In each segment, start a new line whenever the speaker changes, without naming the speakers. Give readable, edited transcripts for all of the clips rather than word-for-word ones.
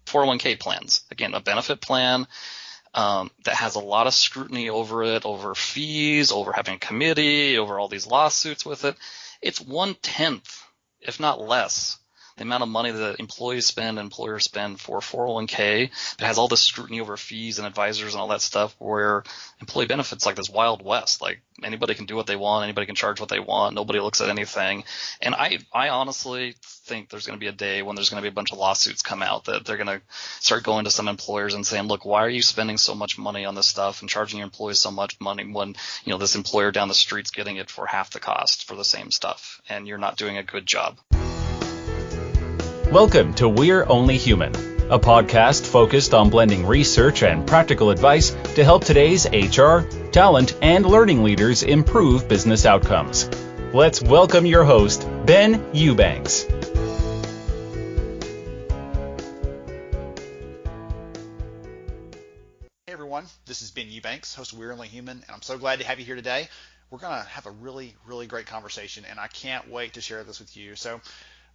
401k plans. Again, a benefit plan that has a lot of scrutiny over it, over fees, over having a committee, over all these lawsuits with it. It's 1/10, if not less, the amount of money that employees spend and employers spend for 401k that has all this scrutiny over fees and advisors and all that stuff, where employee benefits like this Wild West. Like anybody can do what they want, anybody can charge what they want, nobody looks at anything. And I honestly think there's going to be a day when there's going to be a bunch of lawsuits come out that they're going to start going to some employers and saying, look, why are you spending so much money on this stuff and charging your employees so much money when, this employer down the street's getting it for half the cost for the same stuff, and you're not doing a good job.
Welcome to We're Only Human, a podcast focused on blending research and practical advice to help today's HR, talent, and learning leaders improve business outcomes. Let's welcome your host, Ben Eubanks.
Hey everyone, this is Ben Eubanks, host of We're Only Human, and I'm so glad to have you here today. We're going to have a really, really great conversation, and I can't wait to share this with you. So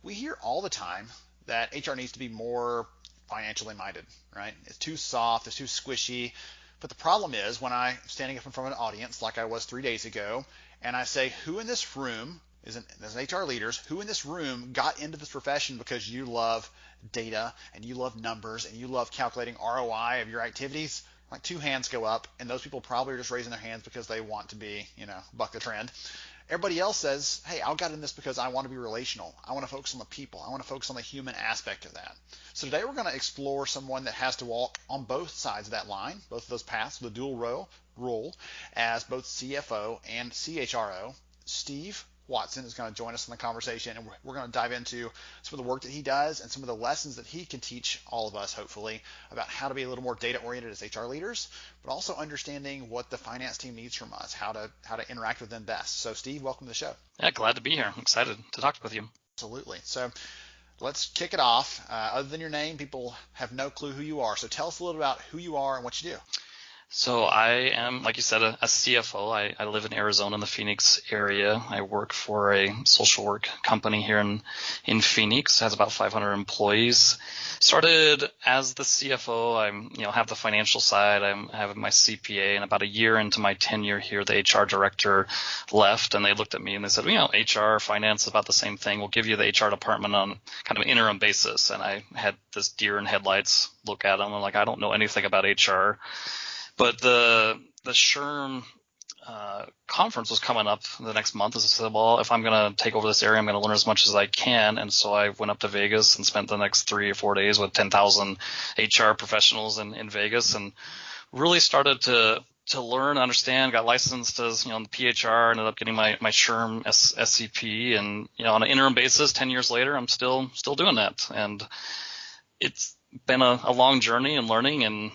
we hear all the time that HR needs to be more financially minded, right? It's too soft, it's too squishy. But the problem is when I'm standing up in front of an audience like I was 3 days ago, and I say, who in this room, as an HR leaders, who in this room got into this profession because you love data and you love numbers and you love calculating ROI of your activities? Like 2 hands go up, and those people probably are just raising their hands because they want to be, buck the trend. Everybody else says, hey, I got in this because I want to be relational. I want to focus on the people. I want to focus on the human aspect of that. So today we're going to explore someone that has to walk on both sides of that line, both of those paths, the dual role as both CFO and CHRO. Steve Watson is going to join us in the conversation, and we're going to dive into some of the work that he does and some of the lessons that he can teach all of us, hopefully, about how to be a little more data-oriented as HR leaders, but also understanding what the finance team needs from us, how to interact with them best. So, Steve, welcome to the show.
Yeah, glad to be here. I'm excited to talk with you.
Absolutely. So let's kick it off. Other than your name, people have no clue who you are. So tell us a little about who you are and what you do.
So I am, like you said, a CFO. I live in Arizona in the Phoenix area. I work for a social work company here in Phoenix. It has about 500 employees. Started as the CFO. I have the financial side. I have my CPA, and about a year into my tenure here, the HR director left, and they looked at me and they said, HR, finance is about the same thing. We'll give you the HR department on kind of an interim basis. And I had this deer in headlights look at them. I'm like, I don't know anything about HR. But the SHRM conference was coming up the next month. As I said, well, if I'm going to take over this area, I'm going to learn as much as I can. And so I went up to Vegas and spent the next 3 or 4 days with 10,000 HR professionals in Vegas, and really started to learn, understand, got licensed as, in the PHR, ended up getting my SHRM SCP. And, on an interim basis, 10 years later, I'm still doing that. And it's been a long journey in learning, and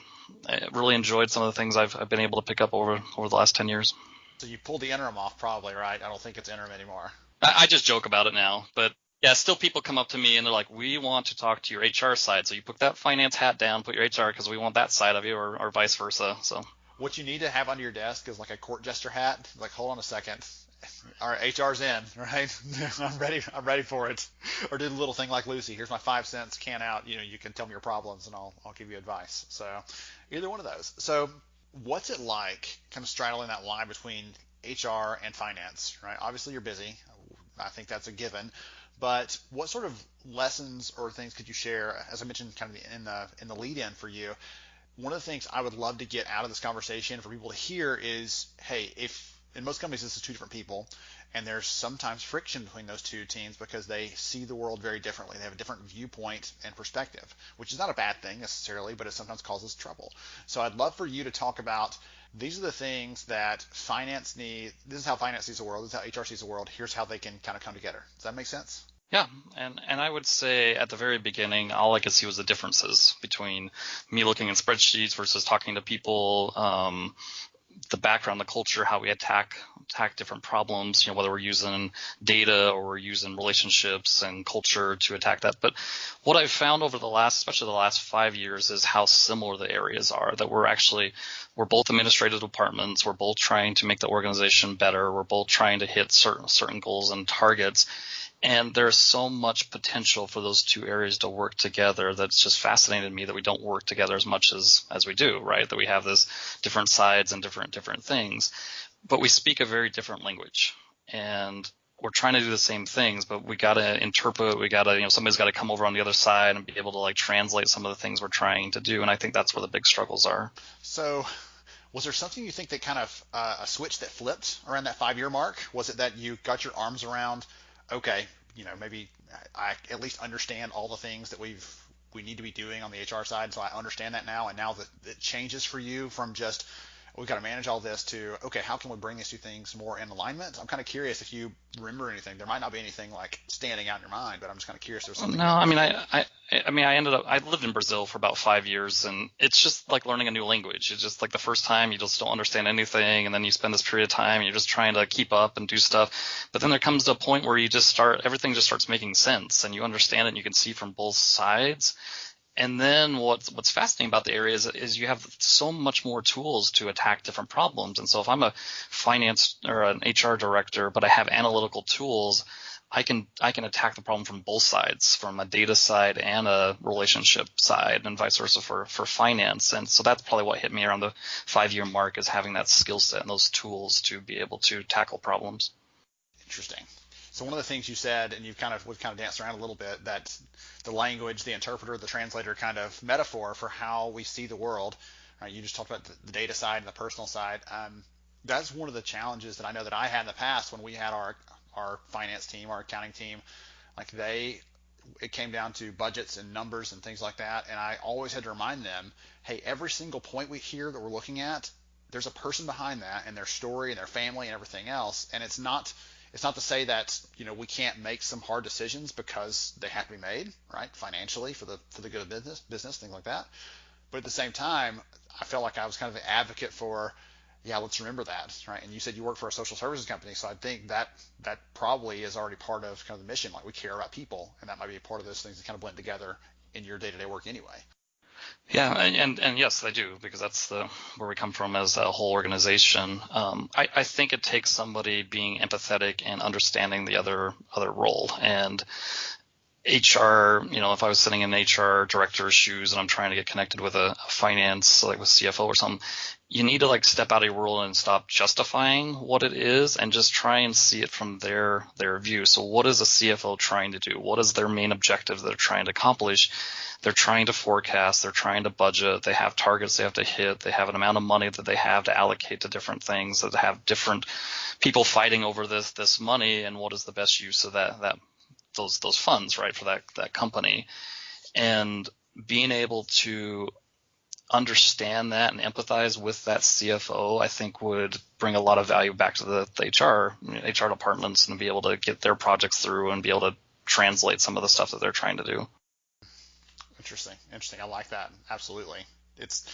I really enjoyed some of the things I've been able to pick up over the last 10 years.
So you pulled the interim off probably, right? I don't think it's interim anymore.
I just joke about it now. But yeah, still people come up to me and they're like, we want to talk to your HR side. So you put that finance hat down, put your HR, because we want that side of you, or vice versa. So
what you need to have under your desk is like a court jester hat. Like, hold on a second. All right, HR's in, right? I'm ready for it. Or do the little thing like Lucy. Here's my 5 cents, can out. You can tell me your problems and I'll give you advice. So either one of those. So what's it like kind of straddling that line between HR and finance, right? Obviously you're busy. I think that's a given. But what sort of lessons or things could you share, as I mentioned kind of in the lead-in for you? One of the things I would love to get out of this conversation for people to hear is, hey, if in most companies, this is 2 different people, and there's sometimes friction between those 2 teams because they see the world very differently. They have a different viewpoint and perspective, which is not a bad thing necessarily, but it sometimes causes trouble. So I'd love for you to talk about, these are the things that finance need. This is how finance sees the world. This is how HR sees the world. Here's how they can kind of come together. Does that make sense?
Yeah, and I would say at the very beginning, all I could see was the differences between me looking in spreadsheets versus talking to people, the background, the culture, how we attack different problems, whether we're using data or we're using relationships and culture to attack that. But what I've found over especially the last 5 years, is how similar the areas are, that we're both administrative departments. We're both trying to make the organization better. We're both trying to hit certain goals and targets. And there's so much potential for those two areas to work together that's just fascinated me that we don't work together as much as we do, right? That we have this different sides and different things, but we speak a very different language. And we're trying to do the same things, but we got to interpret, we got to, somebody's got to come over on the other side and be able to like translate some of the things we're trying to do. And I think that's where the big struggles are.
So was there something you think that kind of a switch that flipped around that 5-year mark? Was it that you got your arms around, okay, maybe I at least understand all the things that we need to be doing on the HR side, so I understand that now, and now that it changes for you from just we've got to manage all this to, okay, how can we bring these two things more in alignment? I'm kind of curious if you remember anything. There might not be anything like standing out in your mind, but I'm just kind of curious if there's something.
No, I mean, I lived in Brazil for about 5 years, and it's just like learning a new language. It's just like the first time you just don't understand anything, and then you spend this period of time and you're just trying to keep up and do stuff. But then there comes to a point where everything just starts making sense, and you understand it and you can see from both sides. And then what's fascinating about the area is you have so much more tools to attack different problems. And so if I'm a finance or an HR director, but I have analytical tools, I can attack the problem from both sides, from a data side and a relationship side, and vice versa for finance. And so that's probably what hit me around the 5-year mark, is having that skill set and those tools to be able to tackle problems.
Interesting. So one of the things you said, and we've kind of danced around a little bit, that the language, the interpreter, the translator kind of metaphor for how we see the world. Right? You just talked about the data side and the personal side. That's one of the challenges that I know that I had in the past when we had our finance team, our accounting team. Like it came down to budgets and numbers and things like that, and I always had to remind them, hey, every single point we hear that we're looking at, there's a person behind that and their story and their family and everything else, and it's not to say that we can't make some hard decisions because they have to be made, right? Financially, for the good of business, things like that. But at the same time, I felt like I was kind of the advocate for, yeah, let's remember that, right? And you said you work for a social services company, so I think that probably is already part of kind of the mission. Like, we care about people, and that might be a part of those things that kind of blend together in your day-to-day work anyway.
Yeah, and yes, I do, because that's where we come from as a whole organization. I think it takes somebody being empathetic and understanding the other role. And HR, if I was sitting in HR director's shoes and I'm trying to get connected with a finance, like with CFO or something, you need to like step out of your world and stop justifying what it is and just try and see it from their view. So what is a CFO trying to do? What is their main objective that they're trying to accomplish? They're trying to forecast, they're trying to budget, they have targets they have to hit, they have an amount of money that they have to allocate to different things, that they have different people fighting over this money, and what is the best use of those funds, right, for that company. And being able to understand that and empathize with that CFO, I think would bring a lot of value back to the HR departments, and be able to get their projects through and be able to translate some of the stuff that they're trying to do.
Interesting. I like that. Absolutely. It's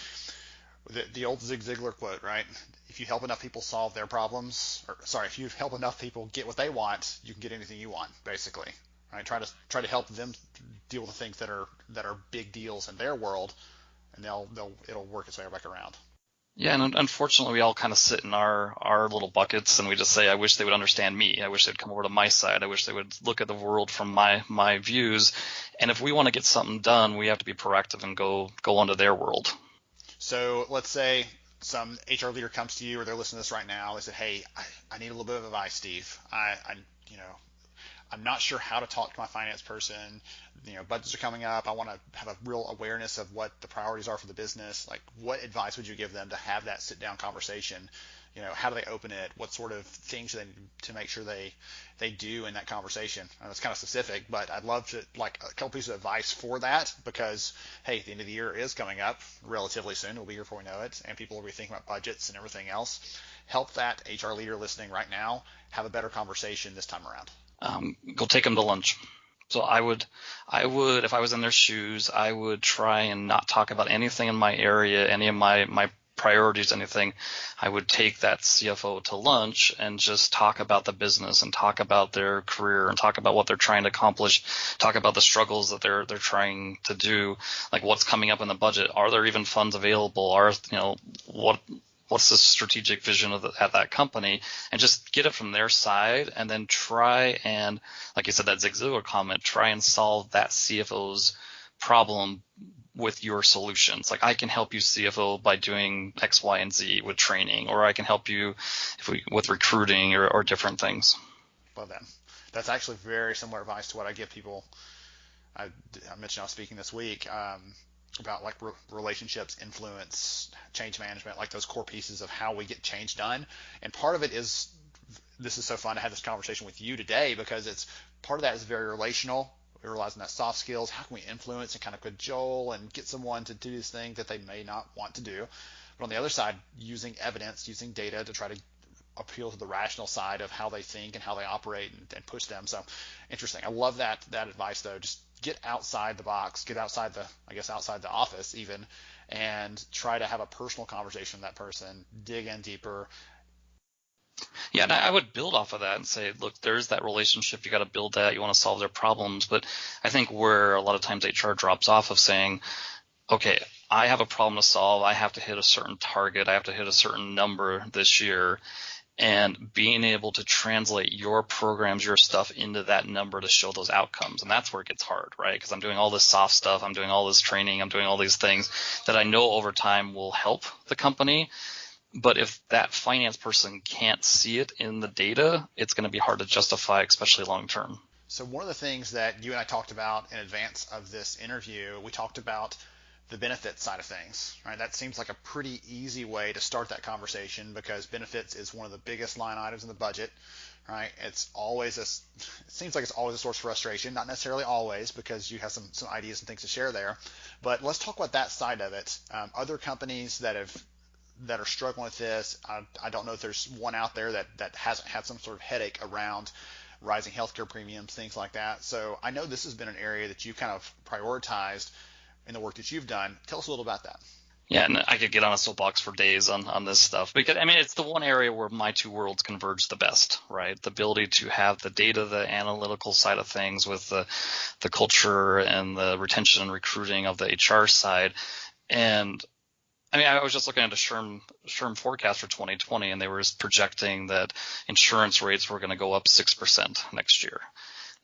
the old Zig Ziglar quote, right? If you help enough people solve their problems, if you help enough people get what they want, you can get anything you want, basically. Right? Try to help them deal with the things that are big deals in their world, and it'll work its way back around.
Yeah, and unfortunately, we all kind of sit in our little buckets, and we just say, I wish they would understand me. I wish they'd come over to my side. I wish they would look at the world from my views. And if we want to get something done, we have to be proactive and go onto their world.
So let's say some HR leader comes to you, or they're listening to this right now. They say, hey, I need a little bit of advice, Steve. I'm not sure how to talk to my finance person. Budgets are coming up. I want to have a real awareness of what the priorities are for the business. Like, what advice would you give them to have that sit down conversation? How do they open it? What sort of things do they need to make sure they do in that conversation? I know it's kind of specific, but I'd love to, like, a couple pieces of advice for that, because, hey, the end of the year is coming up relatively soon. We'll be here before we know it, and people will be thinking about budgets and everything else. Help that HR leader listening right now have a better conversation this time around.
Go take them to lunch. So I would, if I was in their shoes, I would try and not talk about anything in my area, any of my priorities, anything. I would take that CFO to lunch and just talk about the business and talk about their career and talk about what they're trying to accomplish, talk about the struggles that they're trying to do, like what's coming up in the budget. Are there even funds available? what's the strategic vision at that company, and just get it from their side, and then try and, like you said, that Zig Ziglar comment, try and solve that CFO's problem with your solutions. Like, I can help you CFO by doing X, Y, and Z with training, or I can help you with recruiting or different things.
Love that. That's actually very similar advice to what I give people. I mentioned I was speaking this week about like relationships, influence, change management, like those core pieces of how we get change done. And part of it is, this is so fun to have this conversation with you today, because it's part of that is very relational. We're realizing that soft skills, how can we influence and kind of cajole and get someone to do this thing that they may not want to do. But on the other side, using evidence, using data to try to appeal to the rational side of how they think and how they operate and push them. So interesting. I love that advice though. Just get outside the box, get outside the office even, and try to have a personal conversation with that person, dig in deeper.
Yeah, and I would build off of that and say, look, there's that relationship. You got to build that. You want to solve their problems. But I think where a lot of times HR drops off of saying, okay, I have a problem to solve. I have to hit a certain target. I have to hit a certain number this year. And being able to translate your programs, your stuff into that number to show those outcomes. And that's where it gets hard, right? Because I'm doing all this soft stuff. I'm doing all this training. I'm doing all these things that I know over time will help the company. But if that finance person can't see it in the data, it's going to be hard to justify, especially long term.
So one of the things that you and I talked about in advance of this interview, we talked about the benefit side of things, right? That seems like a pretty easy way to start that conversation, because benefits is one of the biggest line items in the budget, right? It seems like it's always a source of frustration, not necessarily always, because you have some ideas and things to share there. But let's talk about that side of it. Other companies that are struggling with this, I don't know if there's one out there that hasn't had some sort of headache around rising healthcare premiums, things like that. So I know this has been an area that you kind of prioritized in the work that you've done. Tell us a little about that.
Yeah, and I could get on a soapbox for days on this stuff, because I mean, it's the one area where my two worlds converge the best, right? The ability to have the data, the analytical side of things with the culture and the retention and recruiting of the HR side. And I mean, I was just looking at a SHRM forecast for 2020, and they were projecting that insurance rates were going to go up 6% next year.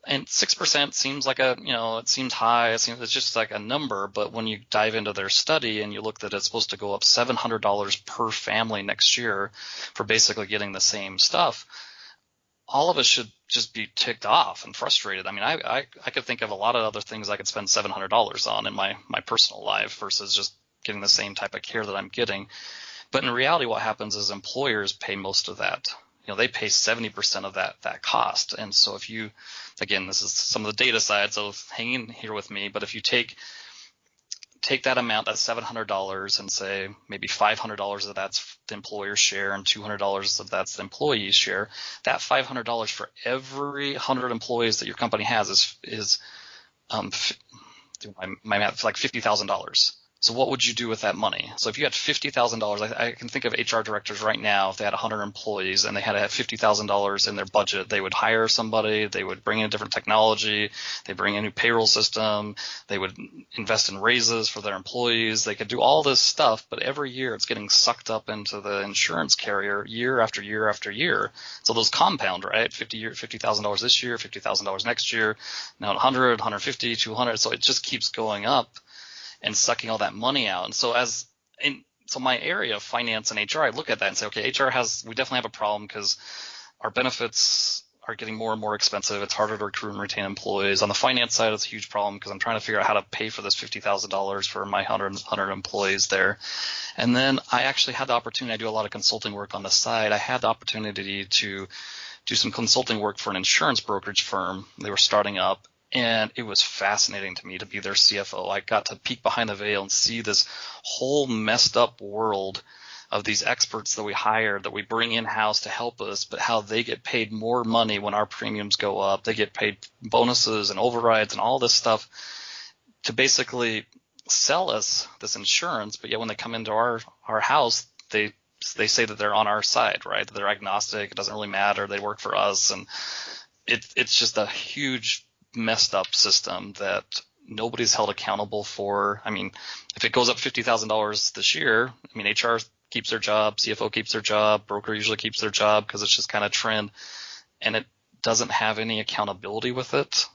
And 6% seems like it seems high. It's just like a number. But when you dive into their study and you look that it's supposed to go up $700 per family next year for basically getting the same stuff, all of us should just be ticked off and frustrated. I mean, I could think of a lot of other things I could spend $700 on in my personal life versus just getting the same type of care that I'm getting. But in reality, what happens is employers pay most of that. They pay 70% of that cost. And so if you, again, this is some of the data side, so hang in here with me, but if you take that amount, that's $700, and say maybe $500 of that's the employer's share and $200 of that's the employee's share, that $500 for every 100 employees that your company has is my math, like $50,000. So what would you do with that money? So if you had $50,000, I can think of HR directors right now, if they had 100 employees and they had to have $50,000 in their budget, they would hire somebody, they would bring in a different technology, they bring in a new payroll system, they would invest in raises for their employees, they could do all this stuff, but every year it's getting sucked up into the insurance carrier year after year after year. So those compound, right? $50,000 this year, $50,000 next year, now 100, 150, 200. So it just keeps going up and sucking all that money out. And so so my area of finance and HR, I look at that and say, okay, we definitely have a problem because our benefits are getting more and more expensive. It's harder to recruit and retain employees. On the finance side, it's a huge problem because I'm trying to figure out how to pay for this $50,000 for my 100 employees there. And then I actually had the opportunity, I do a lot of consulting work on the side. I had the opportunity to do some consulting work for an insurance brokerage firm. They were starting up. And it was fascinating to me to be their CFO. I got to peek behind the veil and see this whole messed up world of these experts that we hire, that we bring in-house to help us, but how they get paid more money when our premiums go up. They get paid bonuses and overrides and all this stuff to basically sell us this insurance. But yet when they come into our house, they say that they're on our side, right? That they're agnostic. It doesn't really matter. They work for us. And it's just a huge messed up system that nobody's held accountable for. I mean, if it goes up $50,000 this year, I mean, HR keeps their job, CFO keeps their job, broker usually keeps their job because it's just kind of trend, and it doesn't have any accountability with it.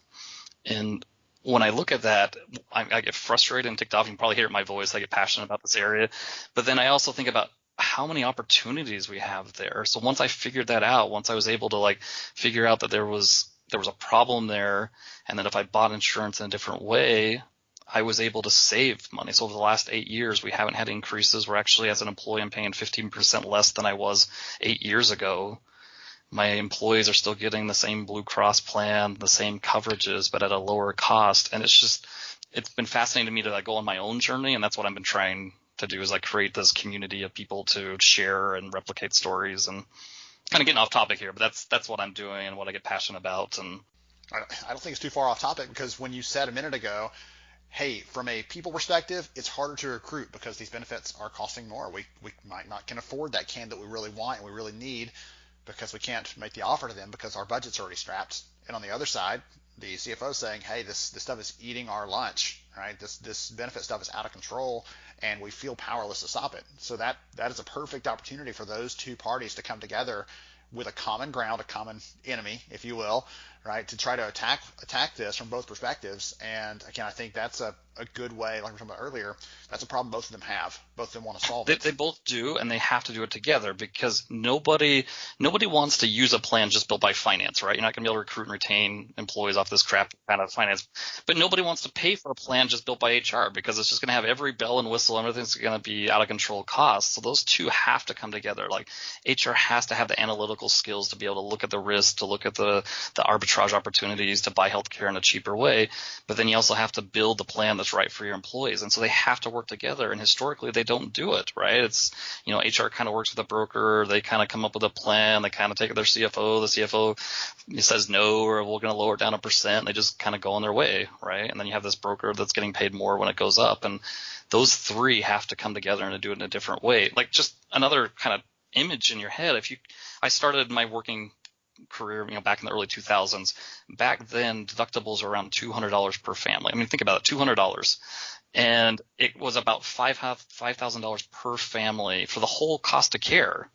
And when I look at that, I get frustrated and ticked off. You can probably hear it in my voice. I get passionate about this area. But then I also think about how many opportunities we have there. So once I figured that out, once I was able to like figure out that there was a problem there, and that if I bought insurance in a different way, I was able to save money. So over the last 8 years, we haven't had increases. We're actually, as an employee, I'm paying 15% less than I was 8 years ago. My employees are still getting the same Blue Cross plan, the same coverages, but at a lower cost. And it's been fascinating to me to like go on my own journey. And that's what I've been trying to do, is like create this community of people to share and replicate stories. And kind of getting off topic here, but that's what I'm doing and what I get passionate about. And
I don't think it's too far off topic, because when you said a minute ago, hey, from a people perspective, it's harder to recruit because these benefits are costing more. We might not can afford that can that we really want and we really need, because we can't make the offer to them because our budget's already strapped. And on the other side, the CFO is saying, hey, this stuff is eating our lunch, right? This benefit stuff is out of control, and we feel powerless to stop it. So that is a perfect opportunity for those two parties to come together with a common ground, a common enemy, if you will, right, to try to attack this from both perspectives. And again, I think that's a good way, like we were talking about earlier, that's a problem both of them have. Both of them want to solve it.
They both do, and they have to do it together, because nobody wants to use a plan just built by finance, right? You're not going to be able to recruit and retain employees off this crap kind of finance. But nobody wants to pay for a plan just built by HR, because it's just going to have every bell and whistle. Everything's going to be out of control costs. So those two have to come together. Like HR has to have the analytical skills to be able to look at the risk, to look at the arbitrage opportunities, to buy healthcare in a cheaper way. But then you also have to build the plan that's right for your employees. And so they have to work together. And historically, they don't do it, right? It's, HR kind of works with a broker. They kind of come up with a plan. They kind of take it to their CFO. The CFO says no, or we're going to lower it down 1%. They just kind of go on their way, right? And then you have this broker that's getting paid more when it goes up. And those three have to come together and do it in a different way. Like just another kind of image in your head. I started my working career, back in the early 2000s. Back then, deductibles were around $200 per family. I mean, think about it, $200. And it was about $5,000 per family for the whole cost of care.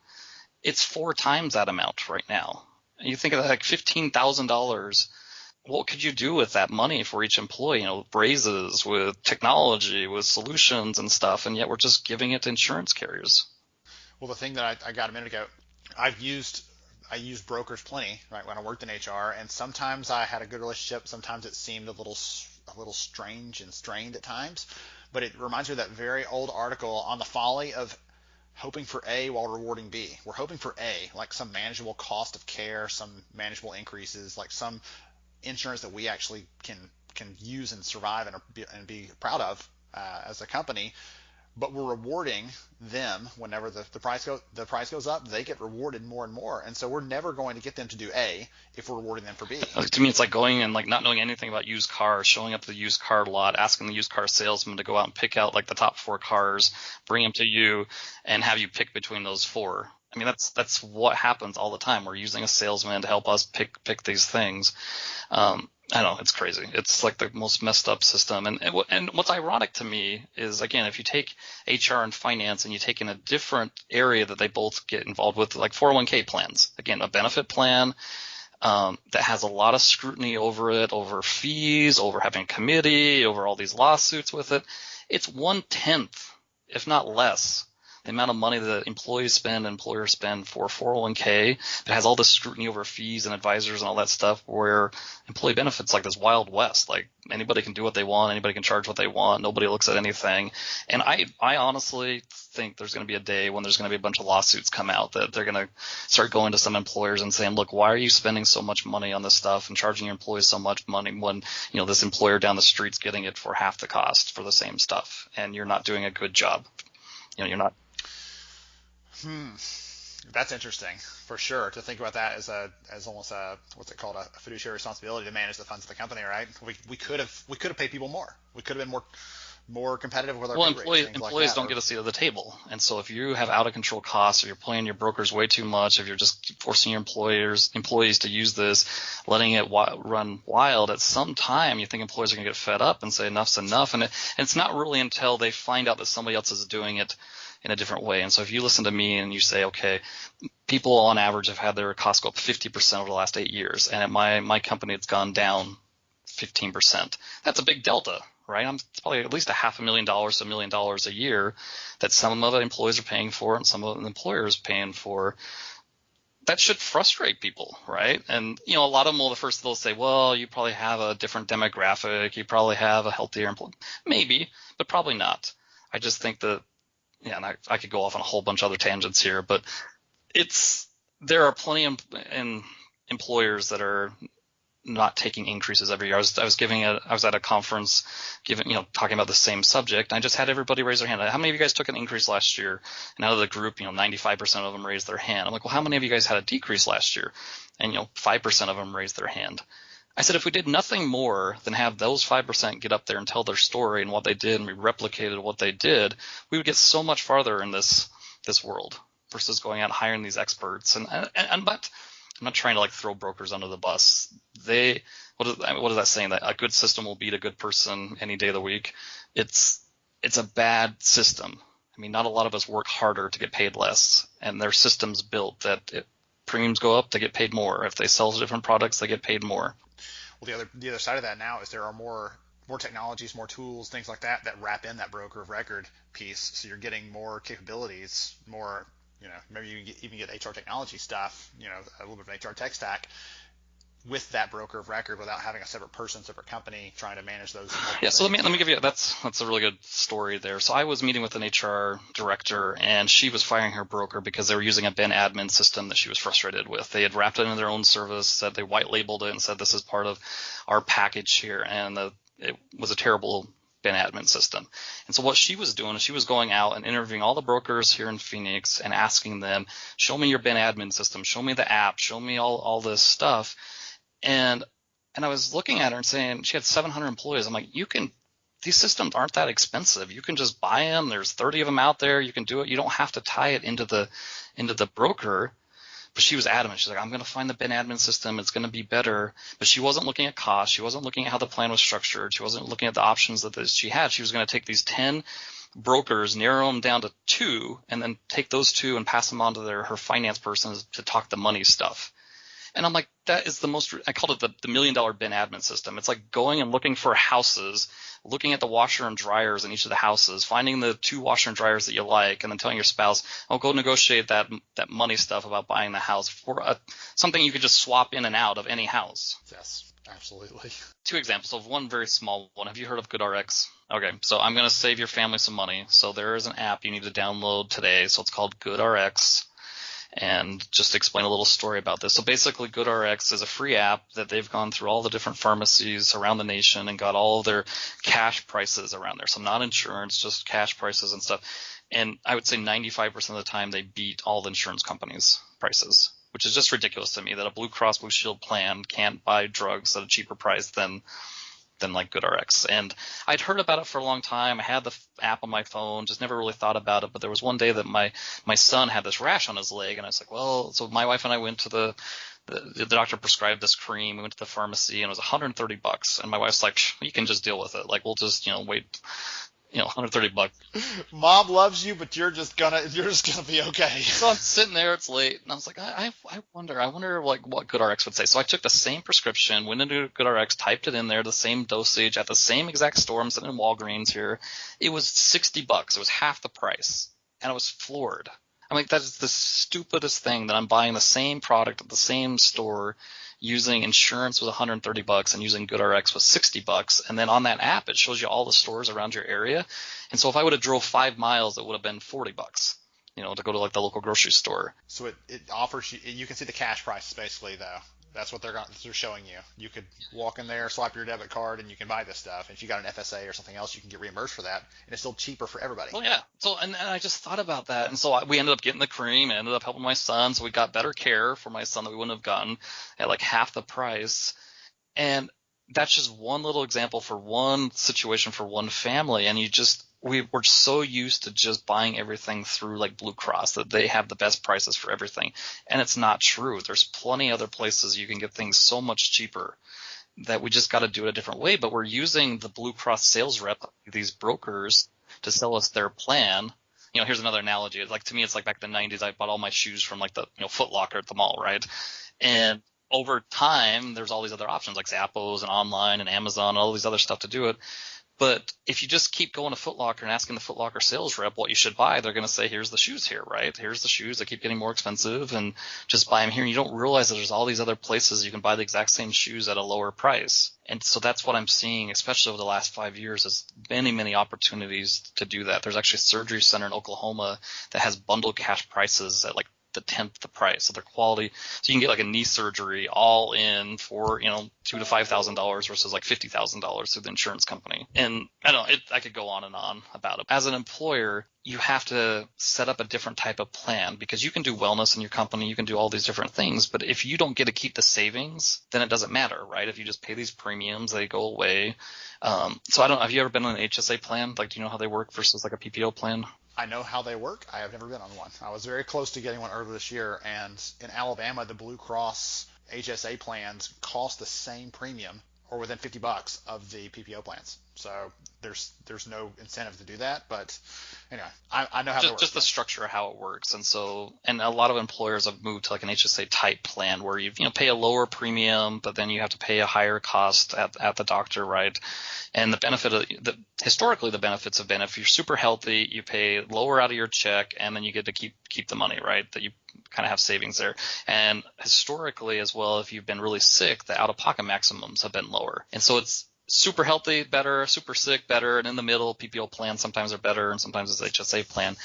It's 4 times that amount right now. And you think of that, like $15,000. What could you do with that money for each employee? Raises, with technology, with solutions and stuff, and yet we're just giving it to insurance carriers.
Well, the thing that I got a minute ago, I used brokers plenty, right, when I worked in HR, and sometimes I had a good relationship. Sometimes it seemed a little strange and strained at times. But it reminds me of that very old article on the folly of hoping for A while rewarding B. We're hoping for A, like some manageable cost of care, some manageable increases, like some insurance that we actually can use and survive and be proud of as a company. But we're rewarding them whenever the price goes up. They get rewarded more and more, and so we're never going to get them to do A if we're rewarding them for B.
To me, it's like going and like not knowing anything about used cars, showing up to the used car lot, asking the used car salesman to go out and pick out like the top 4 cars, bring them to you, and have you pick between those 4. I mean, that's what happens all the time. We're using a salesman to help us pick these things. I don't know, it's crazy. It's like the most messed up system. And what's ironic to me is, again, if you take HR and finance and you take in a different area that they both get involved with, like 401k plans, again, a benefit plan that has a lot of scrutiny over it, over fees, over having a committee, over all these lawsuits with it. It's 1/10, if not less, the amount of money that employees spend, employers spend for 401k. It has all this scrutiny over fees and advisors and all that stuff, where employee benefits like this Wild West. Like anybody can do what they want. Anybody can charge what they want. Nobody looks at anything. And I honestly think there's going to be a day when there's going to be a bunch of lawsuits come out that they're going to start going to some employers and saying, look, why are you spending so much money on this stuff and charging your employees so much money when, this employer down the street's getting it for half the cost for the same stuff, and you're not doing a good job. You're not.
That's interesting, for sure, to think about that as almost a what's it called, a fiduciary responsibility to manage the funds of the company, right? We could have paid people more. We could have been more competitive with our
Well,
pay rates, things like
employees
that.
don't get a seat at the table. And so if you have out of control costs, if you're paying your brokers way too much, if you're just forcing your employees to use this, letting it run wild, at some time you think employees are going to get fed up and say enough's enough. And it's not really until they find out that somebody else is doing it in a different way. And so if you listen to me and you say, okay, people on average have had their costs go up 50% over the last 8 years, and at my company it's gone down 15%. That's a big delta, right? It's probably at least $500,000 to $1 million a year that some of the employees are paying for and some of the employers paying for. That should frustrate people, right? And, a lot of them they'll say, well, you probably have a different demographic. You probably have a healthier employee. Maybe, but probably not. I just think that, and I could go off on a whole bunch of other tangents here, but there are plenty of employers that are not taking increases every year. I was at a conference talking about the same subject. And I just had everybody raise their hand. How many of you guys took an increase last year? And out of the group, 95% of them raised their hand. I'm like, well, how many of you guys had a decrease last year? And 5% of them raised their hand. I said, if we did nothing more than have those 5% get up there and tell their story and what they did, and we replicated what they did, we would get so much farther in this world versus going out and hiring these experts. But I'm not trying to throw brokers under the bus. What is that saying? That a good system will beat a good person any day of the week. It's a bad system. I mean, not a lot of us work harder to get paid less, and their system's built that if premiums go up, they get paid more. If they sell different products, they get paid more.
Well, the other side of that now is there are more technologies, more tools, things like that wrap in that broker of record piece. So you're getting more capabilities, more. Maybe you even get HR technology stuff, a little bit of HR tech stack with that broker of record without having a separate person, separate company trying to manage those.
Yeah. So let me give you, that's a really good story there. So I was meeting with an HR director, and she was firing her broker because they were using a Ben admin system that she was frustrated with. They had wrapped it into their own service, said they white labeled it and said, this is part of our package here. And it was a terrible Ben admin system. And so what she was doing is she was going out and interviewing all the brokers here in Phoenix and asking them, show me your Ben admin system, show me the app, show me all this stuff. And I was looking at her and saying, she had 700 employees. I'm like, these systems aren't that expensive. You can just buy them. There's 30 of them out there. You can do it. You don't have to tie it into the broker. But she was adamant. She's like, I'm going to find the Ben admin system. It's going to be better. But she wasn't looking at cost. She wasn't looking at how the plan was structured. She wasn't looking at the options that she had. She was going to take these 10 brokers, narrow them down to 2, and then take those 2 and pass them on to her finance person to talk the money stuff. And I'm like, that is I called it the $1 million Ben admin system. It's like going and looking for houses, looking at the washer and dryers in each of the houses, finding the 2 washer and dryers that you like, and then telling your spouse, oh, go negotiate that money stuff about buying the house for something you could just swap in and out of any house.
Yes, absolutely.
2 examples of one very small one. Have you heard of GoodRx? Okay, so I'm going to save your family some money. So there is an app you need to download today. So it's called GoodRx. And just explain a little story about this. So basically, GoodRx is a free app that they've gone through all the different pharmacies around the nation and got all of their cash prices around there. So not insurance, just cash prices and stuff. And I would say 95% of the time they beat all the insurance companies' prices, which is just ridiculous to me that a Blue Cross Blue Shield plan can't buy drugs at a cheaper price than like GoodRx. And I'd heard about it for a long time. I had the app on my phone, just never really thought about it. But there was one day that my son had this rash on his leg, and I was like, well, so my wife and I went to the doctor prescribed this cream. We went to the pharmacy, and it was $130. And my wife's like, you can just deal with it. Like, we'll just, wait, $130.
Mom loves you, but you're just gonna be okay.
So I'm sitting there, it's late, and I was like, I wonder like what GoodRx would say. So I took the same prescription, went into GoodRx, typed it in there, the same dosage at the same exact store. I'm sitting in Walgreens here. It was $60. It was half the price, and I was floored. I'm like, that is the stupidest thing that I'm buying the same product at the same store. Using insurance was $130 and using GoodRx was $60. And then on that app, it shows you all the stores around your area. And so if I would have drove 5 miles, it would have been $40, to go to like the local grocery store.
So it offers you can see the cash prices basically though. That's what they're showing you. You could walk in there, swipe your debit card, and you can buy this stuff. And if you got an FSA or something else, you can get reimbursed for that, and it's still cheaper for everybody.
Well, yeah. So and I just thought about that, and so we ended up getting the cream, and ended up helping my son. So we got better care for my son that we wouldn't have gotten at like half the price. And that's just one little example for one situation for one family. And we're so used to just buying everything through like Blue Cross that they have the best prices for everything. And it's not true. There's plenty other places you can get things so much cheaper that we just got to do it a different way. But we're using the Blue Cross sales rep, these brokers, to sell us their plan. Here's another analogy. It's like, to me, it's like back in the 90s, I bought all my shoes from like the Foot Locker at the mall, right? And over time, there's all these other options like Zappos and online and Amazon and all these other stuff to do it. But if you just keep going to Foot Locker and asking the Foot Locker sales rep what you should buy, they're going to say, here's the shoes here, right? Here's the shoes that keep getting more expensive, and just buy them here. And you don't realize that there's all these other places you can buy the exact same shoes at a lower price. And so that's what I'm seeing, especially over the last 5 years, is many, many opportunities to do that. There's actually a surgery center in Oklahoma that has bundled cash prices at like the 10th the price of their quality. So you can get like a knee surgery all in for, $2,000 to $5,000 versus like $50,000 through the insurance company. And I don't know, I could go on and on about it. As an employer, you have to set up a different type of plan, because you can do wellness in your company, you can do all these different things, but if you don't get to keep the savings, then it doesn't matter, right? If you just pay these premiums, they go away. So have you ever been on an HSA plan? Like, do you know how they work versus like a PPO plan?
I know how they work. I have never been on one. I was very close to getting one earlier this year, and in Alabama, the Blue Cross HSA plans cost the same premium or within $50 of the PPO plans. So there's no incentive to do that. But anyway, I know how they work.
Just the structure of how it works. And a lot of employers have moved to like an HSA type plan where you pay a lower premium, but then you have to pay a higher cost at the doctor, right? And historically the benefits have been, if you're super healthy, you pay lower out of your check, and then you get to keep the money, right? That you kind of have savings there. And historically as well, if you've been really sick, the out-of-pocket maximums have been lower. And so it's super healthy, better, super sick, better, and in the middle, PPO plans sometimes are better and sometimes it's HSA plan.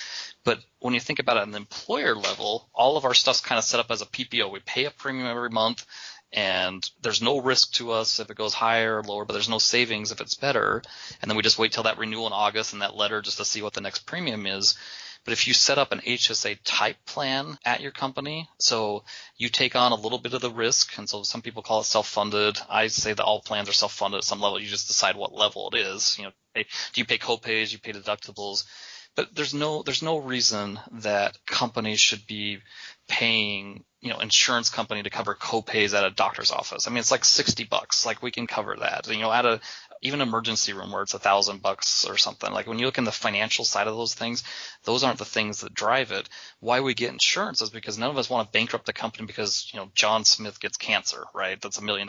But when you think about it at an employer level, all of our stuff's kind of set up as a PPO. We pay a premium every month, and there's no risk to us if it goes higher or lower, but there's no savings if it's better. And then we just wait till that renewal in August and that letter just to see what the next premium is. But if you set up an HSA type plan at your company, so you take on a little bit of the risk, and so some people call it self-funded. I say that all plans are self-funded at some level. You just decide what level it is. Do you pay copays? Do you pay deductibles? But there's no reason that companies should be paying insurance company to cover copays at a doctor's office. I mean, it's like $60. Like, we can cover that. At even emergency room where it's $1,000 or something. Like, when you look in the financial side of those things, those aren't the things that drive it. Why we get insurance is because none of us want to bankrupt the company because John Smith gets cancer, right? That's $1 million.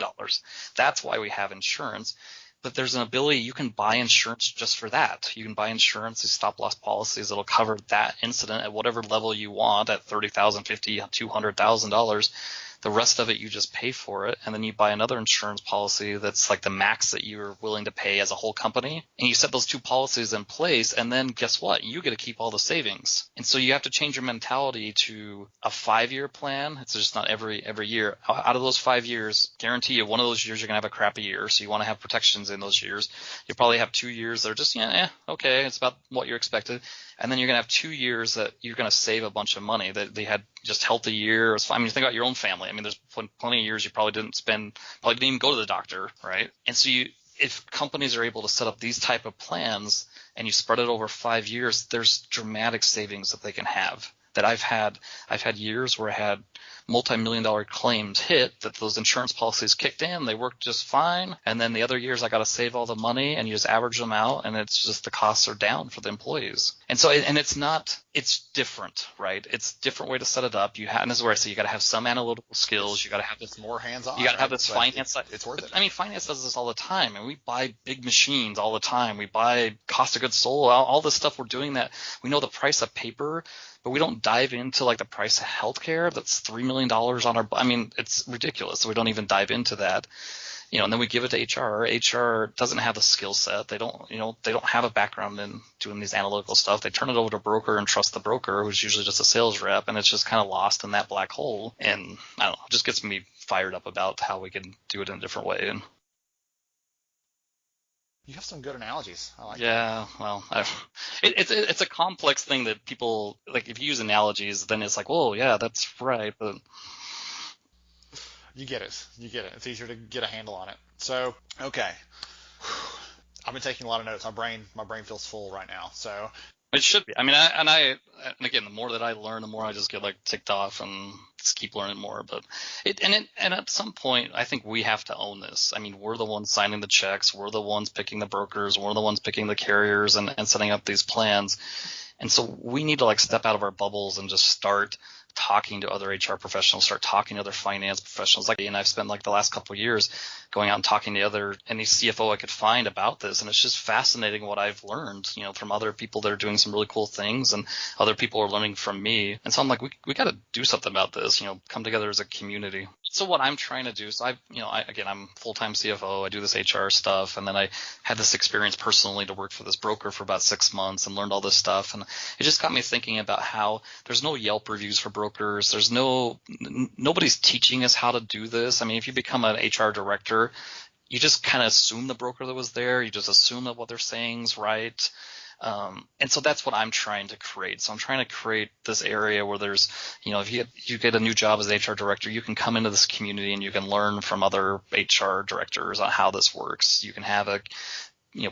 That's why we have insurance. But there's an ability, you can buy insurance just for that. You can buy insurance, these stop loss policies that'll cover that incident at whatever level you want, at $30,000, $50,000, $200,000. The rest of it, you just pay for it, and then you buy another insurance policy that's like the max that you're willing to pay as a whole company. And you set those two policies in place, and then guess what? You get to keep all the savings. And so you have to change your mentality to a 5-year plan. It's just not every year. Out of those 5 years, guarantee you one of those years you're going to have a crappy year, so you want to have protections in those years. You'll probably have 2 years that are just, okay, it's about what you expected. And then you're going to have 2 years that you're going to save a bunch of money, that they had just healthy years. I mean, think about your own family. I mean, there's plenty of years you probably didn't even go to the doctor, right? And so if companies are able to set up these type of plans and you spread it over 5 years, there's dramatic savings that they can have. That I've had years where I had multi-million-dollar claims hit, that those insurance policies kicked in, they worked just fine, and then the other years I got to save all the money, and you just average them out, and it's just the costs are down for the employees. And so, it's different, right? It's a different way to set it up. And this is where I say you got to have some analytical skills. You got to have this
more hands-on.
You got to have this finance side.
It's worth it.
I mean, finance does this all the time, and we buy big machines all the time. We buy cost of goods sold, all this stuff. We're doing that. We know the price of paper, but we don't dive into like the price of healthcare. That's $3 million on our. I mean, it's ridiculous. So we don't even dive into that. And then we give it to HR. HR doesn't have the skill set. They don't have a background in doing these analytical stuff. They turn it over to a broker and trust the broker, who's usually just a sales rep, and it's just kind of lost in that black hole. And I don't know, it just gets me fired up about how we can do it in a different way. And
you have some good analogies. I like
yeah,
that.
Well, it's a complex thing that people like. If you use analogies, then it's like, whoa, yeah, that's right. But
you get it. It's easier to get a handle on it. So, okay. I've been taking a lot of notes. My brain feels full right now. So,
It should be. I mean, and again, the more that I learn, the more I just get like ticked off and just keep learning more. But and at some point, I think we have to own this. I mean, we're the ones signing the checks. We're the ones picking the brokers. We're the ones picking the carriers and setting up these plans. And so we need to like step out of our bubbles and just start talking to other HR professionals, start talking to other finance professionals. And I've spent like the last couple of years going out and talking to any CFO I could find about this. And it's just fascinating what I've learned, from other people that are doing some really cool things, and other people are learning from me. And so I'm like, we got to do something about this, come together as a community. So what I'm trying to do, so I'm full-time CFO. I do this HR stuff. And then I had this experience personally to work for this broker for about 6 months and learned all this stuff. And it just got me thinking about how there's no Yelp reviews for brokers. There's nobody's teaching us how to do this. I mean, if you become an HR director, you just kind of assume the broker that was there. You just assume that what they're saying is right. And so that's what I'm trying to create. So I'm trying to create this area where there's, if you get a new job as an HR director, you can come into this community and you can learn from other HR directors on how this works. You can have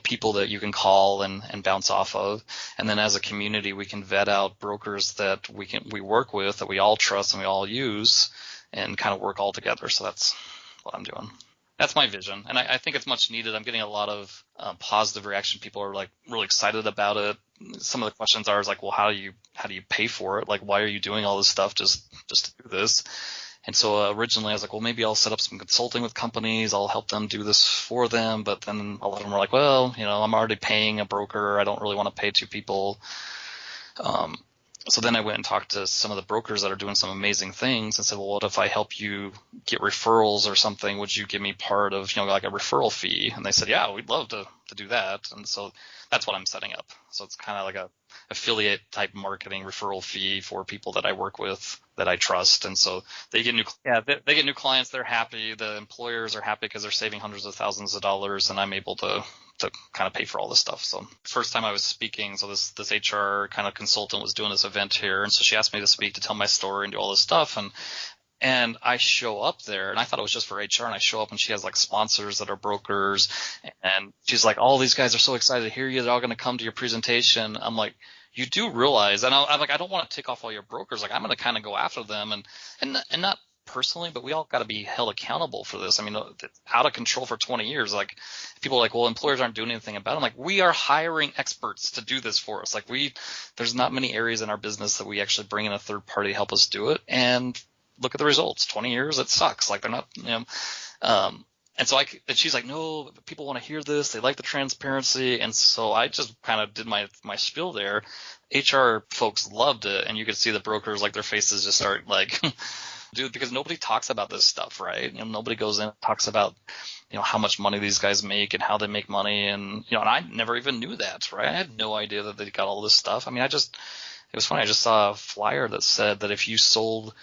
people that you can call and bounce off of. And then as a community, we can vet out brokers that we work with, that we all trust and we all use, and kind of work all together. So that's what I'm doing. That's my vision, and I think it's much needed. I'm getting a lot of positive reaction. People are like really excited about it. Some of the questions are like, well, how do you pay for it? Like, why are you doing all this stuff just to do this? And so originally I was like, well, maybe I'll set up some consulting with companies. I'll help them do this for them. But then a lot of them were like, well, I'm already paying a broker. I don't really want to pay two people. So then I went and talked to some of the brokers that are doing some amazing things and said, well, what if I help you get referrals or something? Would you give me part of, like a referral fee? And they said, yeah, we'd love to do that. And so that's what I'm setting up. So it's kind of like a affiliate type marketing referral fee for people that I work with that I trust. And so they get new clients. They're happy. The employers are happy because they're saving hundreds of thousands of dollars, and I'm able to kind of pay for all this stuff. So first time I was speaking, so this HR kind of consultant was doing this event here. And so she asked me to speak, to tell my story and do all this stuff. And I show up there, and I thought it was just for HR, and I show up and she has like sponsors that are brokers, and she's like, all these guys are so excited to hear you. They're all going to come to your presentation. I'm like, you do realize, and I'm like, I don't want to take off all your brokers. Like, I'm going to kind of go after them and not personally, but we all got to be held accountable for this. I mean, out of control for 20 years. Like, people are like, well, employers aren't doing anything about it. I'm like, we are hiring experts to do this for us. Like, there's not many areas in our business that we actually bring in a third party to help us do it. And look at the results. 20 years, it sucks. Like, they're not, and so and she's like, no, people want to hear this. They like the transparency. And so I just kind of did my spiel there. HR folks loved it. And you could see the brokers, like, their faces just start like, dude, because nobody talks about this stuff, right? Nobody goes in and talks about, how much money these guys make and how they make money. And, and I never even knew that, right? I had no idea that they got all this stuff. I mean, it was funny. I just saw a flyer that said that if you sold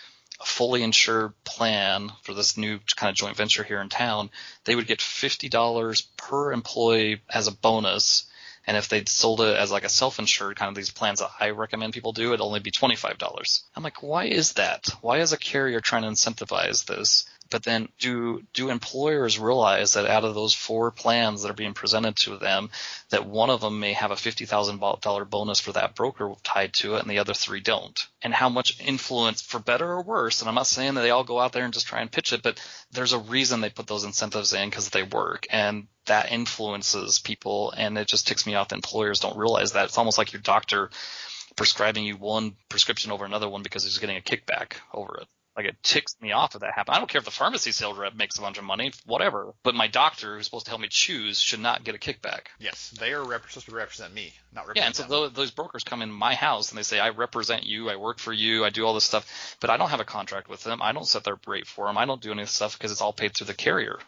a fully insured plan for this new kind of joint venture here in town, they would get $50 per employee as a bonus. And if they sold it as like a self-insured, kind of these plans that I recommend people do, it'd only be $25. I'm like, why is that? Why is a carrier trying to incentivize this? But then do employers realize that out of those 4 plans that are being presented to them, that one of them may have a $50,000 bonus for that broker tied to it, and the other 3 don't? And how much influence, for better or worse, and I'm not saying that they all go out there and just try and pitch it, but there's a reason they put those incentives in, because they work, and that influences people. And it just ticks me off that employers don't realize that. It's almost like your doctor prescribing you one prescription over another one because he's getting a kickback over it. Like, it ticks me off that happens. I don't care if the pharmacy sales rep makes a bunch of money, whatever. But my doctor, who's supposed to help me choose, should not get a kickback.
Yes, they are supposed to represent me, not represent
them. Yeah, and so those brokers come in my house and they say, I represent you, I work for you, I do all this stuff. But I don't have a contract with them. I don't set their rate for them. I don't do any of this stuff because it's all paid through the carrier.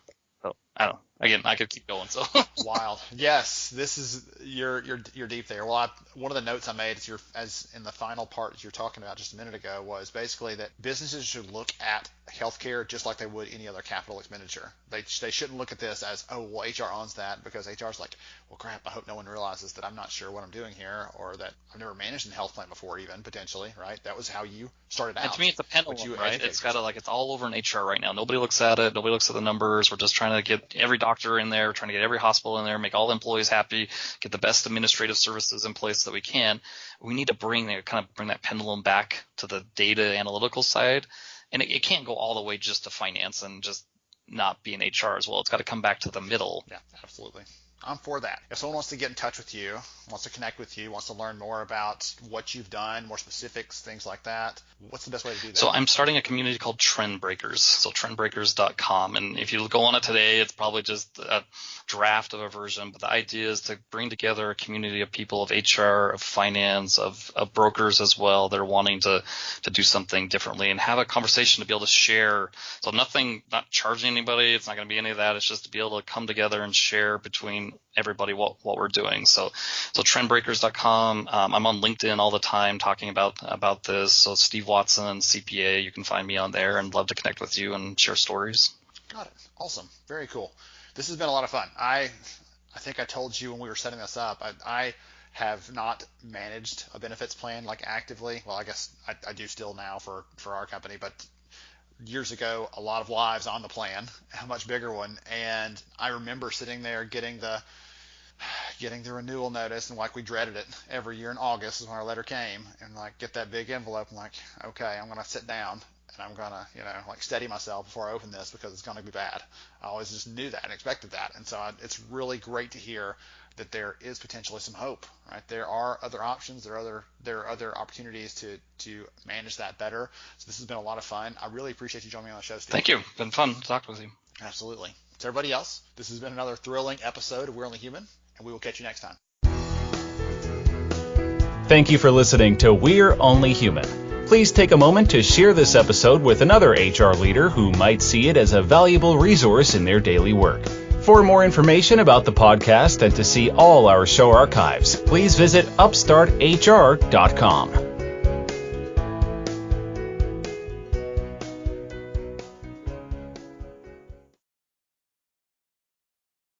So, I don't know. Again, I could keep going. So
wild. Yes, this is you're deep there. Well, one of the notes I made as in the final part that you're talking about just a minute ago was basically that businesses should look at healthcare just like they would any other capital expenditure. They shouldn't look at this as, oh, well, HR owns that, because HR is like, well, crap, I hope no one realizes that I'm not sure what I'm doing here, or that I've never managed a health plan before, even potentially, right? That was how you started out.
And to me, it's a pendulum, right? It's got it's all over in HR right now. Nobody looks at it. Nobody looks at the numbers. We're just trying to get get every doctor in there, trying to get every hospital in there, make all the employees happy, get the best administrative services in place that we can. We need to bring that pendulum back to the data analytical side. And it can't go all the way just to finance and just not be in HR as well. It's got to come back to the middle.
Yeah, absolutely. I'm for that. If someone wants to get in touch with you, wants to connect with you, wants to learn more about what you've done, more specifics, things like that, what's the best way to do that?
So I'm starting a community called Trend Breakers, so trendbreakers.com. And if you go on it today, it's probably just a draft of a version. But the idea is to bring together a community of people, of HR, of finance, of brokers as well, that are wanting to do something differently and have a conversation to be able to share. So not charging anybody. It's not going to be any of that. It's just to be able to come together and share between everybody what we're doing. So trendbreakers.com. I'm on LinkedIn all the time talking about this. So Steve Watson, CPA, you can find me on there, and love to connect with you and share stories.
Got it. Awesome. Very cool. This has been a lot of fun. I think I told you when we were setting this up, I have not managed a benefits plan like actively. Well, I guess I do still now for our company, but years ago, a lot of lives on the plan, a much bigger one. And I remember sitting there getting the renewal notice, and like we dreaded it every year in August is when our letter came, and like get that big envelope and like, okay, I'm going to sit down and I'm going to, like steady myself before I open this because it's going to be bad. I always just knew that and expected that. And so it's really great to hear that there is potentially some hope, right? There are other options. There are other opportunities to manage that better. So this has been a lot of fun. I really appreciate you joining me on the show, Steve.
Thank you. It's been fun to talk with you.
Absolutely. To everybody else, this has been another thrilling episode of We're Only Human, and we will catch you next time.
Thank you for listening to We're Only Human. Please take a moment to share this episode with another HR leader who might see it as a valuable resource in their daily work. For more information about the podcast and to see all our show archives, please visit upstarthr.com.